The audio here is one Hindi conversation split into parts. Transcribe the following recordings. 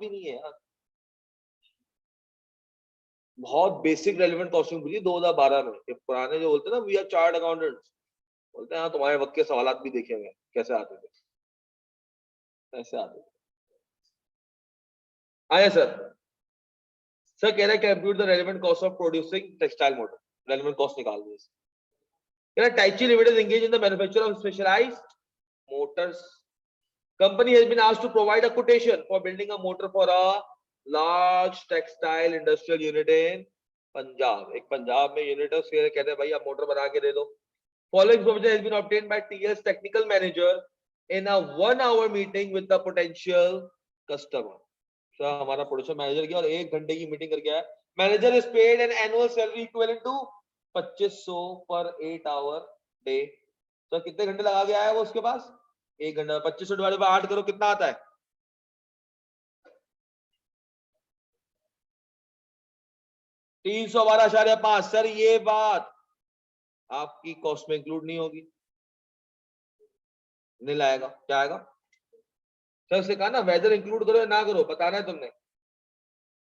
भी नहीं है यार, बहुत बेसिक रेलेवेंट कॉस्टिंग पूछी 2012 में। ये पुराने जो बोलते हैं ना वी आर चार्ट अकाउंटेंट्स, बोलते हैं हाँ तुम्हारे वक्त के सवालात भी देखेंगे कैसे आते थे, कैसे आते थे। आया सर, सर कह रहे हैं compute the relevant cost of producing textile motor, relevant cost निकाल दो। कह रहा Taichi limited engage in the manufacture of specialised motors, company has been asked to provide a quotation for building a motor for a large textile industrial unit in Punjab. एक पंजाब में यूनिट है, उसके कहते हैं भाई आप मोटर बना के दे दो। Following information has been obtained by TL's technical manager in a 1-hour meeting with the potential customer। तो हमारा प्रोडक्शन मैनेजर गया और 1 घंटे की मीटिंग करके आया। Manager is paid an annual salary equivalent to 2500 per 8 our day. तो कितने घंटे लगा के आया वो उसके पास? 1 घंटा। 2500 डिवाइडेड बाय 8 करो, कितना आता है? 312.5। सर ये बात आपकी कॉस्ट में इंक्लूड नहीं होगी, नहीं लाएगा। क्या आएगा सर? उसने कहा ना वेदर इंक्लूड करो या ना करो, बताना है तुमने।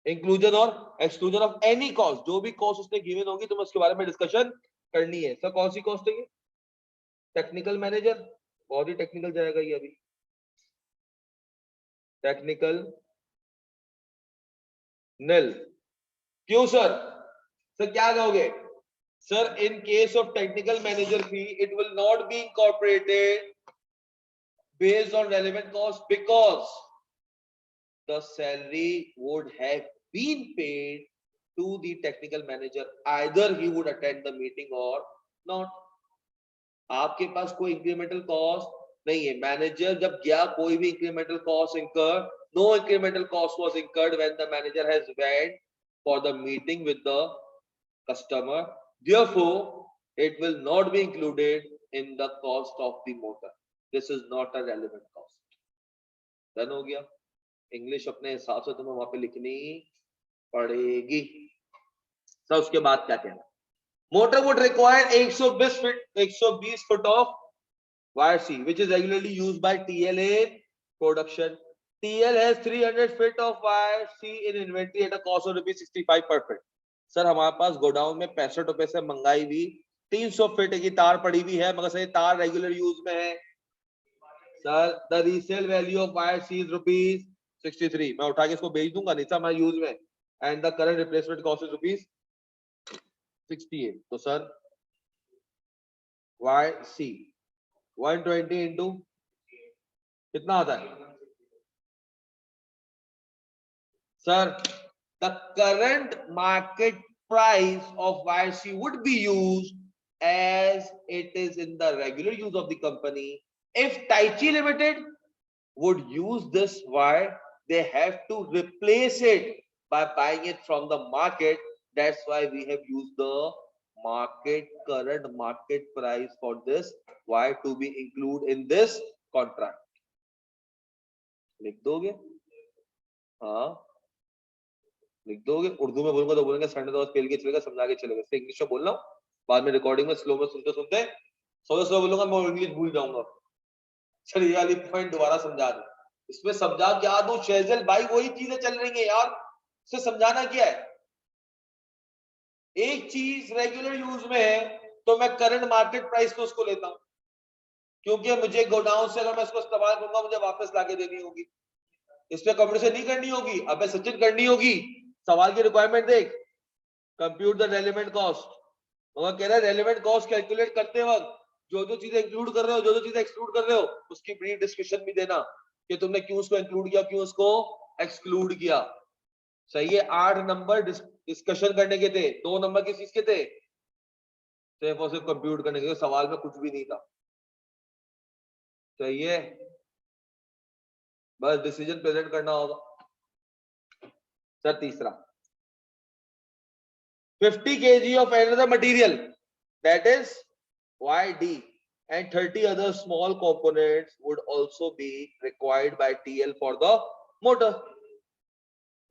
इंक्लूजन और एक्सक्लूजन ऑफ एनी कॉस्ट, जो भी कॉस्ट उसने गिवन होगी तुम्हें उसके बारे में डिस्कशन करनी है। सर कौन सी कॉस्ट है ये? टेक्निकल मैनेजर, बहुत ही टेक्निकल जाएगा ये अभी। Technical nil. क्यों सर? सर क्या कहोगे? Sir in case of technical manager fee it will not be incorporated based on relevant cost because the salary would have been paid to the technical manager, either he would attend the meeting or not। आपके पास कोई इंक्रीमेंटल कॉस्ट नहीं है। मैनेजर जब गया कोई भी incremental cost incur, no incremental cost was incurred when the manager has went for the meeting with the customer, therefore it will not be included in the cost of the motor। This is not a relevant cost। Done हो गया। इंग्लिश अपने हिसाब से तुम्हें वहां पे लिखनी पड़ेगी। सर उसके बाद क्या कहना? Motor would require 120 foot of wire C which is regularly used by TL in production। TL has 300 feet of wire C in inventory at a cost of ₹65 per feet। Sir हमारे पास गोडाउन में 65 रुपए से मंगाई हुई 300 फीट की तार पड़ी हुई है, मगर सर तार रेगुलर यूज में है। Sir the resale value of wire C is ₹63। मैं उठा के इसको बेच दूंगा नहीं सर, मैं यूज में, and the current replacement cost is ₹68। तो सर वायर सी 120 इंटू कितना आता है? Sir the current market price of wire C would be used as it is in the regular use of the company। If Taichi Limited would use this wire, they have to replace it by buying it from the market। That's why we have used the current market price for this wire to be included in this contract। लिख दोगे? हाँ लिख दोगे। उर्दू में बोलूंगा तो बोलेंगे संडे तो पेल के चलेगा, समझा के चलेगा। इंग्लिश में बोल रहा हूँ, बाद में रिकॉर्डिंग में स्लो में सुनते सुनते स्लो बोलूंगा, मैं इंग्लिश भूल जाऊंगा। चलिए ये वाली पॉइंट दोबारा समझा दो। इसमें समझा क्या दूं शेजल भाई? वही चीजें चल रही है यार, इसे समझाना क्या है? एक चीज रेगुलर यूज में है तो मैं करंट मार्केट प्राइस पे उसको लेता हूं, क्योंकि मुझे गोडाउन से अगर मैं इसको इस्तेमाल करूंगा मुझे वापस लाके देनी होगी। इसमें कंपटीशन नहीं करनी होगी, अब सचिन करनी होगी। सवाल की रिक्वायरमेंट देख, कंप्यूट द रेलेवेंट कॉस्ट। मगर कह रहा है रेलेवेंट कॉस्ट कैलकुलेट करते वक्त जो जो चीजें इंक्लूड कर रहे हो, जो जो चीजें एक्सक्लूड कर रहे हो, उसकी ब्रीफ डिस्कशन भी देना कि तुमने क्यों उसको इंक्लूड किया, क्यों उसको एक्सक्लूड किया। सही है। 8 नंबर डिस्कशन करने के थे, 2 नंबर किस चीज के थे? सिर्फ कंप्यूट करने के। सवाल में कुछ भी नहीं था। सही है, बस डिसीजन प्रेजेंट करना होगा। सर तीसरा 50 kg of another material that is YD and 30 other small components would also be required by TL for the motor।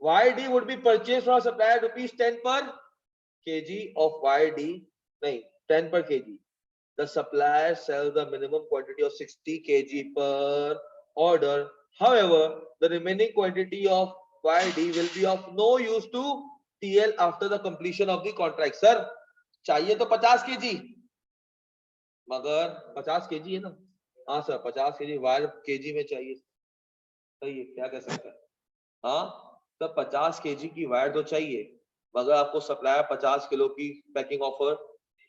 YD would be purchased from supplier ₹10 per kg of YD, nahin 10 per kg। The supplier sells the minimum quantity of 60 kg per order। However, the remaining quantity of YD will be of no use to TL after the completion of the contract. Sir चाहिए तो 50 kg, मगर 50 kg है ना, हाँ सर 50 kg वायर kg में चाहिए, सही है, क्या कह सकते हैं, हाँ तो 50 kg की वायर तो चाहिए, मगर आपको सप्लायर 50 किलो की पैकिंग ऑफर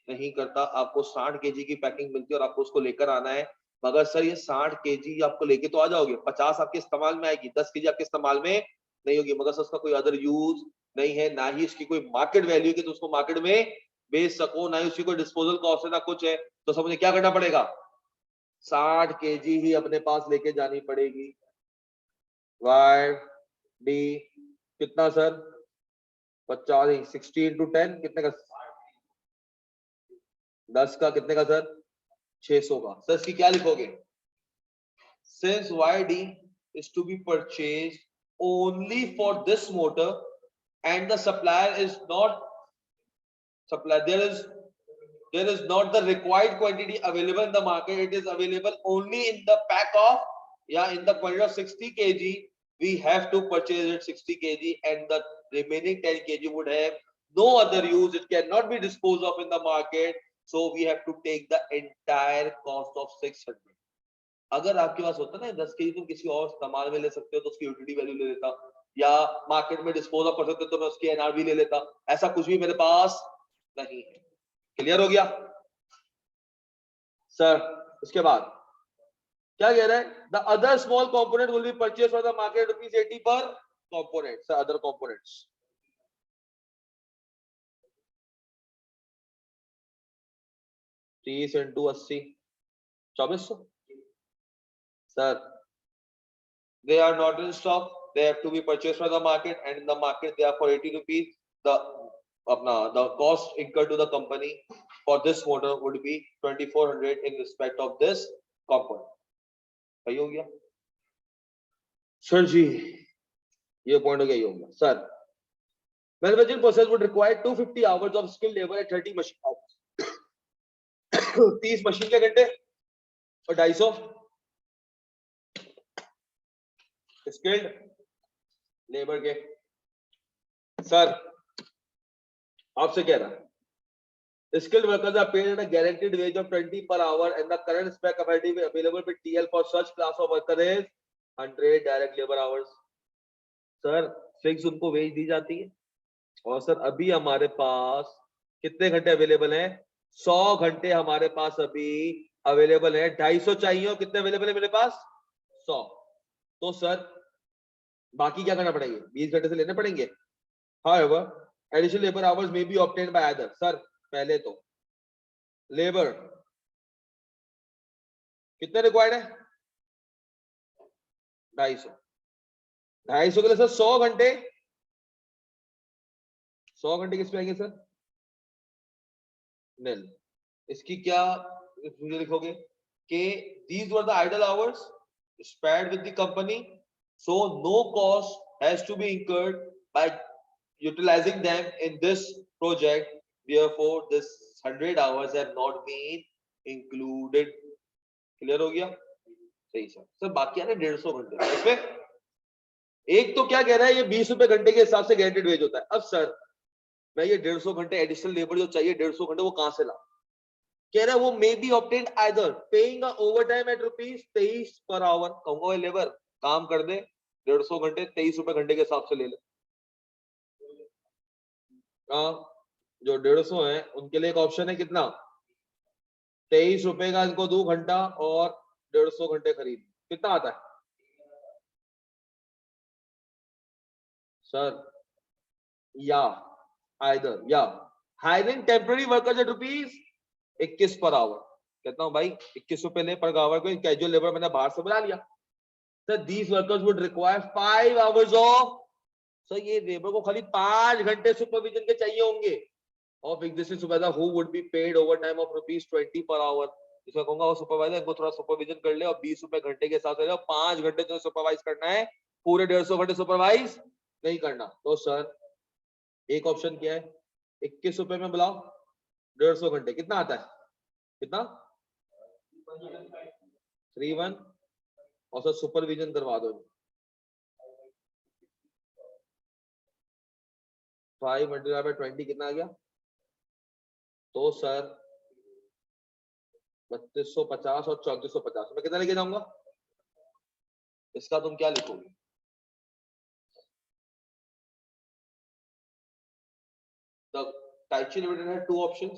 नहीं करता, आपको 60 kg की पैकिंग मिलती है और आपको उसको लेकर आना है, मगर सर ये 60 kg आपको लेके तो आ जाओगे, 50 आपके इस्तेमाल में आएगी, 10 kg आपके इस्तेमाल में नहीं होगी, मगर सर उसका कोई अदर यूज नहीं है, ना ही इसकी कोई मार्केट वैल्यू की तो उसको मार्केट में बेच सको, ना ही उसकी कोई डिस्पोजल कॉस्ट है, ना कुछ है, तो सब मुझे क्या करना पड़ेगा, 60 kg ही अपने पास लेके जानी पड़ेगी। वाई डी कितना सर, 50, 60 into 10 कितने का, 10 का कितने का सर, 600 का, सर इसकी क्या लिखोगे, since YD is to be purchased only for this motor and the supplier is not supplier, there is not the required quantity available in the market, it is available only in the pack of, yeah, in the quantity of 60 kg, we have to purchase it 60 kg and the remaining 10 kg would have no other use, it cannot be disposed of in the market, so we have to take the entire cost of 600. अगर आपके पास होता ना 10 kg, तुम किसी और इस्तेमाल में ले सकते हो तो उसकी यूटिलिटी वैल्यू ले लेता, या मार्केट में डिस्पोज ऑफ कर सकते हो तो मैं उसकी एनआरवी ले लेता, ऐसा कुछ भी मेरे पास नहीं है। क्लियर हो गया सर? इसके बाद क्या कह रहा है, the other small component will be purchase for the market ₹80 पर component, sir other components 30 into 80 2400 sir, they are not in stock, they have to be purchased from the market and in the market they are for ₹80, the cost incurred to the company for this motor would be 2400 in respect of this component। सही हो गया सर जी, ये पॉइंट हो गया, ये हो गया sir. Manufacturing process would require 250 hours of skilled labor at 30 machine hours 30 machine के घंटे और 250 स्किल्ड लेबर के। सर आपसे कह रहा है skilled workers are paid at a guaranteed wage of 20 per hour and the current spec capacity available with TL for such class of worker is 100 direct labor hours। Sir fix उनको वेज दी जाती है और सर अभी हमारे पास कितने घंटे अवेलेबल हैं, 100 घंटे हमारे पास अभी अवेलेबल है, 250 चाहिए और कितने अवेलेबल है मेरे पास 100, तो सर बाकी क्या करना पड़ेंगे, 20 घंटे से लेने पड़ेंगे। However, additional labor hours may be obtained by either, sir पहले तो लेबर कितने रिक्वायर्ड है, 250, 250 के लिए सर 100 घंटे, 100 घंटे किस पे आएंगे सर, नील। इसकी क्या मुझे लिखोगे कि these were the idle hours spared with the company, so no cost has to be incurred by utilizing them in this project, therefore this 100 hours have not been included। Clear हो गया? सही सर। सर बाकी है ना 150 घंटे, इसमें एक तो क्या कह रहा है, ये 20 रुपए घंटे के हिसाब से गारंटेड वेज होता है। अब सर मैं ये 150 घंटे एडिशनल लेबर जो चाहिए 150 घंटे वो कहां से ला, कह रहा है वो may be obtained either paying overtime at ₹23 per our. कहूंगा लेबर काम कर दे 150 घंटे 23 रुपए घंटे के हिसाब से ले ले। जो 150 है उनके लिए एक ऑप्शन है कितना, 23 रुपए का इनको 2 घंटा और 150 घंटे खरीद, कितना आता है सर, या आइदर या hiring temporary workers eight ₹21 per hour. कहता हूं भाई 21 रुपए ले पर आवर को, कैजुअल लेबर मैंने बाहर से बुला लिया। Sir these workers would require 5 hours of, sir ये लेबर को खाली 5 घंटे सुपरविजन के चाहिए होंगे of existing supervisor who would be paid overtime of ₹20 per hour। इसमें कहूंगा वो सुपरवाइजर इनको थोड़ा सुपरविजन कर ले और 20 रुपए घंटे के हिसाब से 5 घंटे तो सुपरवाइज करना है, पूरे 150 घंटे सुपरवाइज नहीं करना। तो सर एक ऑप्शन क्या है, 21 रुपए में बुलाओ 150 घंटे, कितना आता है, कितना 31, और सर सुपरविजन करवा दो, 5 मल्टीप्लाई बाय 20 कितना आ गया? तो सर 3250 और 3450 मैं कितना लेके जाऊंगा? इसका तुम क्या लिखोगे? The Taichi Limited had two options,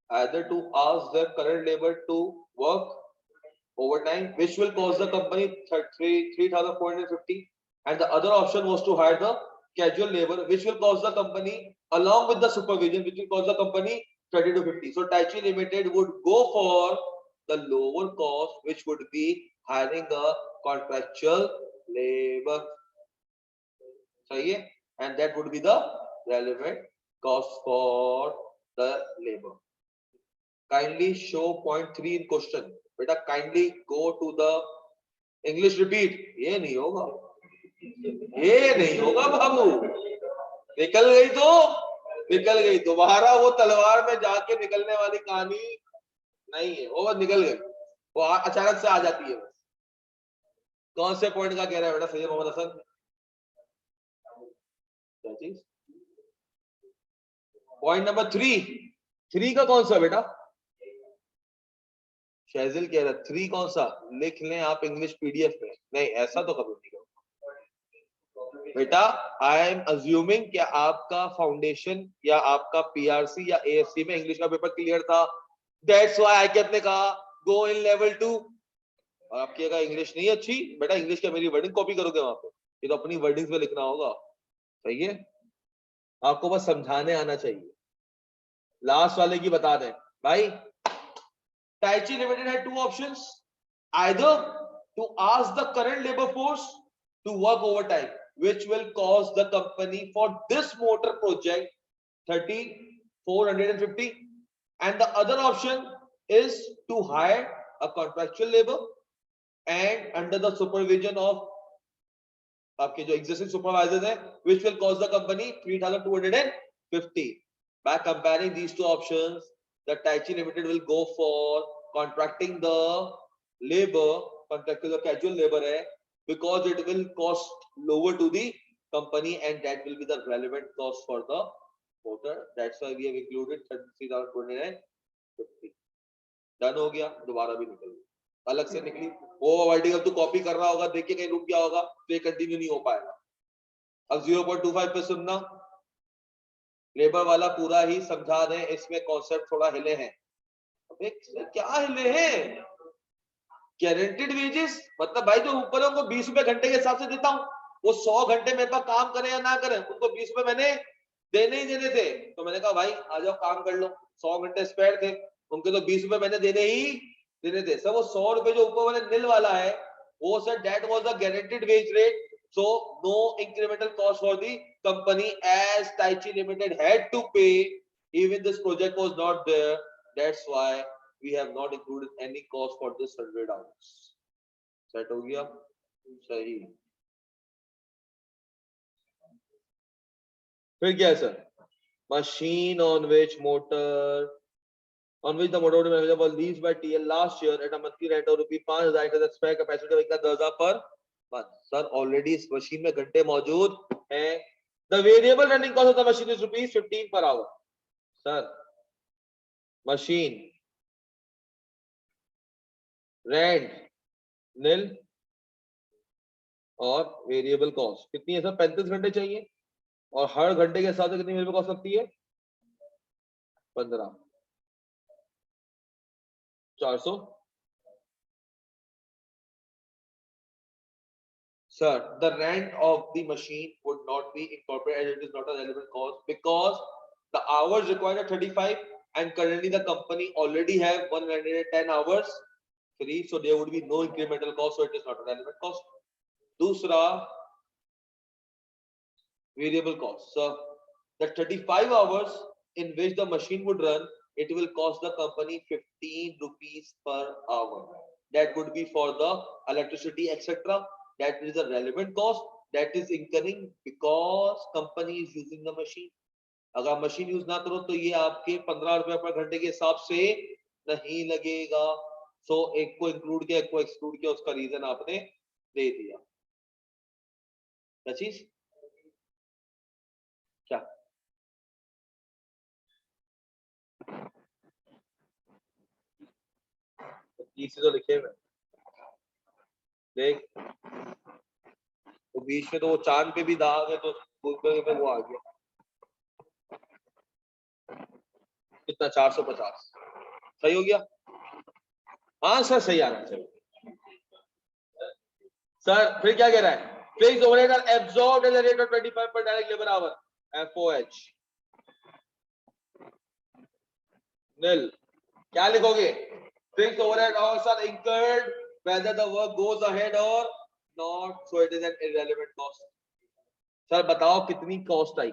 either to ask their current labor to work overtime, which will cost the company 3,450, and the other option was to hire the casual labor, which will cost the company, along with the supervision, which will cost the company 30 to 50. So Taichi Limited would go for the lower cost, which would be hiring the contractual labor. सही है? And that would be the relevant cost for the labor. Kindly show point 3 in question. बेटा kindly go to the English repeat. ये नहीं होगा, ये नहीं होगा बाबू. निकल गई तो निकल गई, दोबारा वो तलवार में जाके निकलने वाली कहानी नहीं है, वो निकल गई, वो अचानक से आ जाती है. कौन से पॉइंट का कह रहा है बेटा सैयद मोहम्मद हसन? क्या चीज? पॉइंट नंबर 3 का कौन सा बेटा? शैजिल कह रहा 3 कौन सा? लिख लें आप इंग्लिश पीडीएफ में. नहीं ऐसा तो कभी नहीं करो बेटा. आई एम अज्यूमिंग कि आपका फाउंडेशन या आपका पीआरसी या एएससी में इंग्लिश का पेपर क्लियर था. दैट्स व्हाई आई केप्ट ने कहा गो इन लेवल 2. और आपकी अगर इंग्लिश नहीं अच्छी बेटा, इंग्लिश का मेरी वर्डिंग कॉपी करोगे वहां पे? ये तो अपनी वर्डिंग्स में लिखना होगा. सही है? आपको बस समझाने आना चाहिए. लास्ट वाले की बता दें भाई. Taichi Limited had two options, either to ask the current labor force to work overtime, which will cost the company for this motor project 3,450, and the other option is to hire a contractual labor and under the supervision of आपके जो existing supervisors हैं, which will cost the company 3,250. By comparing these two options, the Taichi Limited will go for contracting the labor, contracting the casual labor है, because it will cost lower to the company and that will be the relevant cost for the motor. That's why we have included 33,250. Done हो गया. दोबारा भी निकल गया, अलग से निकली. वो वर्टिकल तो कॉपी कर रहा होगा, देखिए कहीं रुक गया होगा तो ये कंटिन्यू नहीं हो पाएगा. अब 0.25 पे सुनना, लेबर वाला पूरा ही समझा दें, इसमें कॉन्सेप्ट थोड़ा हिले हैं. क्या हिले हैं? गारंटीड वेजेस मतलब भाई जो ऊपर है उनको 20 रुपए घंटे के हिसाब से देता हूं. वो 100 घंटे मेरे पास काम करें या ना करें, उनको 20 रुपए मैंने देने ही देने थे. तो मैंने कहा भाई आ जाओ काम कर लो. 100 घंटे स्पेयर थे, उनके तो 20 रुपए मैंने देने ही देने थे. सर वो 100 रुपए जो ऊपर वाले नील वाला है वो sir that was the guaranteed wage rate. So no incremental cost for the company as Taichi Limited had to pay even this project was not there. That's why we have not included any cost for this 100 hours. Set हो गया? सही. फिर क्या है sir? Machine on which the motor was leased by TL last year at a monthly rent of ₹5,000 and the spare capacity of 10,000 per month. Sir, already इस मशीन में घंटे मौजूद हैं. The variable running cost of the machine is ₹15 per hour. Sir, machine rent nil और वेरिएबल कॉस्ट कितनी है सर? 35 घंटे चाहिए और हर घंटे के हिसाब से कितनी वेरिएबल कॉस्ट लगती है? 15 400. Sir, the rent of the machine would not be incorporated as it is not a relevant cost because the hours required are 35 and currently the company already have 110 hours free, so there would be no incremental cost, so it is not a relevant cost. दूसरा variable cost. So the 35 hours in which the machine would run, it will cost the company 15 rupees per hour. That would be for the electricity, etc. That is a relevant cost that is incurring because company is using the machine. अगर मशीन यूज ना करो तो ये आपके 15 रुपए पर घंटे के हिसाब से नहीं लगेगा. सो एक को इंक्लूड किया, एक को एक्सक्लूड किया, उसका रीजन आपने दे दिया. क्या चीज? क्या इसी तो लिखे हुए देख, तो बीच में तो वो चांद पे भी दाग है, तो वो आ गया कितना 450 सही हो गया। हाँ सर सही आना चाहिए सर। फिर क्या कह रहा है, fixed overhead are absorbed at the rate of 25 per direct labour hour, FOH nil। क्या लिखोगे, fixed overhead hours are incurred whether the work goes ahead or not, so it is an irrelevant cost। Sir बताओ कितनी कॉस्ट आई,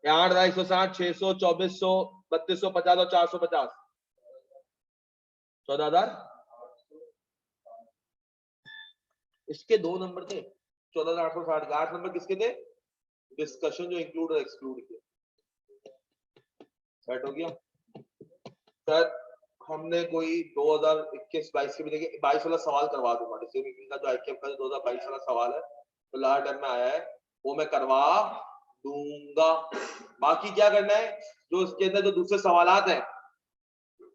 8,160, 600, 2400, 3250 और 450, 14,000। इसके दो नंबर थे, 14,860 8 नंबर किसके थे, डिस्कशन जो इंक्लूड और एक्सक्लूड किया। सेट हो गया सर। हमने कोई 2021-22 के भी देखे, 22 वाला सवाल करवा दूंगा, डिस्ट्रीब्यूशन का जो IQM का 2022 वाला सवाल है तो लास्ट टाइम में आया है, वो मैं करवा दूंगा। बाकी क्या करना है, जो इसके अंदर जो दूसरे सवालात हैं